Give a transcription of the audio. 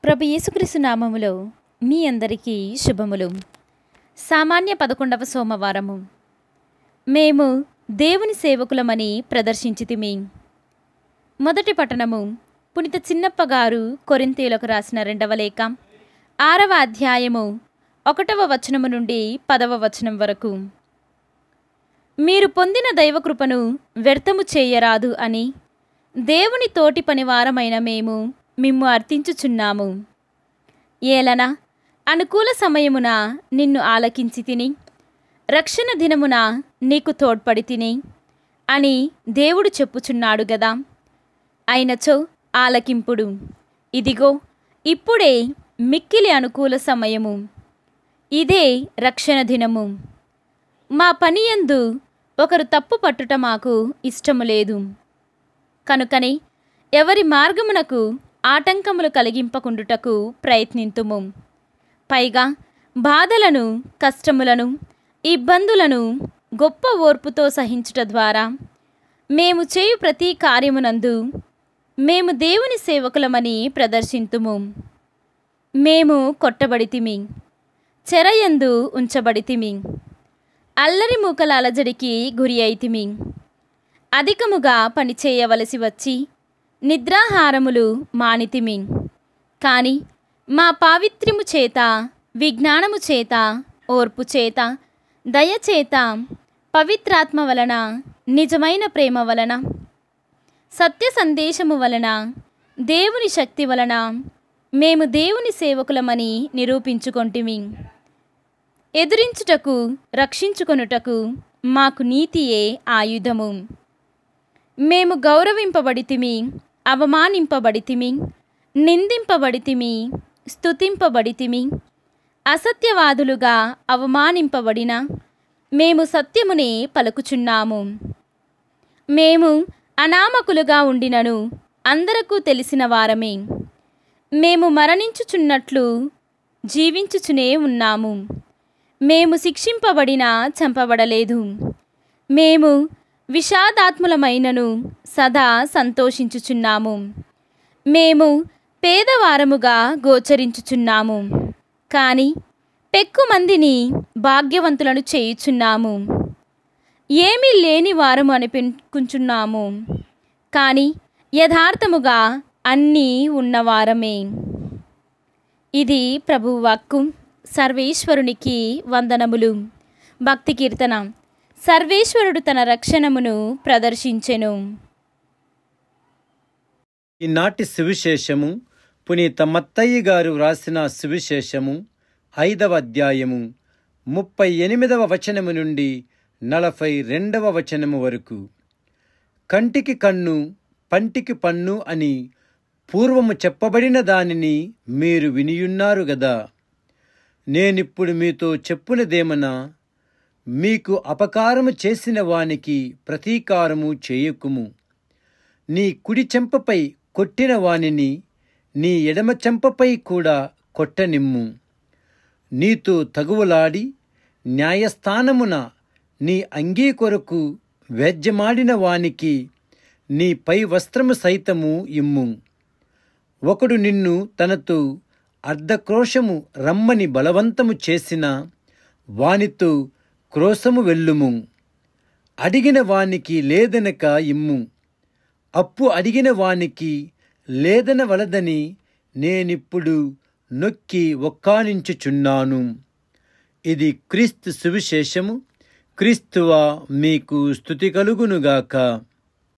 ప్రభు యేసుక్రీస్తు నామములో మీ అందరికీ శుభములు. సామాన్య 11వ సోమవారము. మేము దేవుని సేవకులమని ప్రదర్శించితిమి. మొదటి పట్టణము పునీత చిన్నప్ప గారు కొరింథీయులకు రాసిన 2వ లేఖ 6వ అధ్యాయము 1వ వచనము నుండి 10వ వచనం వరకు. మీరు పొందిన దైవకృపను వ్యర్థము చేయరాదు అని దేవుని తోటి పనివారమైన మేము మిమ్ము అర్థించుచున్నాము. ఏలన అనుకూల సమయమున నిన్ను ఆలకించి తిని, రక్షణ దినమున నీకు తోడ్పడి తిని అని దేవుడు చెప్పుచున్నాడు గదా. అయినచో ఆలకింపుడు. ఇదిగో ఇప్పుడే మిక్కిలి అనుకూల సమయము, ఇదే రక్షణ దినము. మా పనియందు ఒకరు తప్పు పట్టుట మాకు ఇష్టము లేదు. కనుకనే ఎవరి మార్గమునకు ఆటంకములు కలిగింపకుండుటకు ప్రయత్నింతుము. పైగా బాధలను, కష్టములను, ఇబ్బందులను గొప్ప ఓర్పుతో సహించుట ద్వారా మేము చేయు ప్రతి కార్యమునందు మేము దేవుని సేవకులమని ప్రదర్శింతుము. మేము కొట్టబడితిమి, చెరయందు ఉంచబడితిమి, అల్లరి మూకల అలజడికి గురి అయితిమి, అధికముగా పనిచేయవలసి వచ్చి నిద్రాహారములు మానితిమి. కాని మా పావిత్ర్యము చేత, విజ్ఞానము చేత, ఓర్పు చేత, దయచేత, పవిత్రాత్మ వలన, నిజమైన ప్రేమ వలన, సత్య సందేశము వలన, దేవుని శక్తి వలన మేము దేవుని సేవకులమని నిరూపించుకొంటిమి. ఎదురించుటకు, రక్షించుకొనుటకు మాకు నీతియే ఆయుధము. మేము గౌరవింపబడితిమి, అవమానింపబడితిమి, నిందింపబడితిమి, స్తుతింపబడితిమి. అసత్యవాదులుగా అవమానింపబడిన మేము సత్యమునే పలుకుచున్నాము. మేము అనామకులుగా ఉండినను అందరకు తెలిసిన వారమే. మేము మరణించుచున్నట్లు జీవించుచునే ఉన్నాము. మేము శిక్షింపబడినా చంపబడలేదు. మేము విషాదాత్ములమైనను సదా సంతోషించుచున్నాము. మేము పేదవారముగా గోచరించుచున్నాము, కాని పెక్కుమందిని భాగ్యవంతులను చేయుచున్నాము. ఏమీ లేని వారము అనిపించుచున్నాము, కాని యథార్థముగా అన్నీ ఉన్నవారమే. ఇది ప్రభువు వాక్కు. సర్వేశ్వరునికి వందనములు. భక్తి కీర్తన. సర్వేశ్వరుడు తన రక్షణమును ప్రదర్శించెను. ఈనాటి సువిశేషము పునీత మత్తయి గారు రాసిన సువిశేషము 5వ అధ్యాయము 38వ వచనము నుండి 42వ వచనము వరకు. కంటికి కన్ను, పంటికి పన్ను అని పూర్వము చెప్పబడిన దానిని మీరు వినియున్నారు గదా. నేనిప్పుడు మీతో చెప్పునదేమనా, మీకు అపకారము చేసిన వానికి ప్రతీకారము చేయకుము. నీ కుడి చెంపపై కొట్టిన వానిని నీ ఎడమ చెంపపై కూడా కొట్టనిమ్ము. నీతో తగువలాడి న్యాయస్థానమున నీ అంగీ కొరకు వేద్యమాడిన వానికి నీ పై వస్త్రము సైతము ఇమ్ము. ఒకడు నిన్ను తనతో అర్ధక్రోశము రమ్మని బలవంతము చేసిన వానితో క్రోశము వెళ్ళుము. అడిగిన వానికి లేదనక ఇమ్ము. అప్పు అడిగిన వానికి లేదనవలదని నేనిప్పుడు నొక్కి ఒక్కానించుచున్నాను. ఇది క్రీస్తు సువిశేషము. క్రీస్తువా మీకు స్తుతి కలుగునుగాక.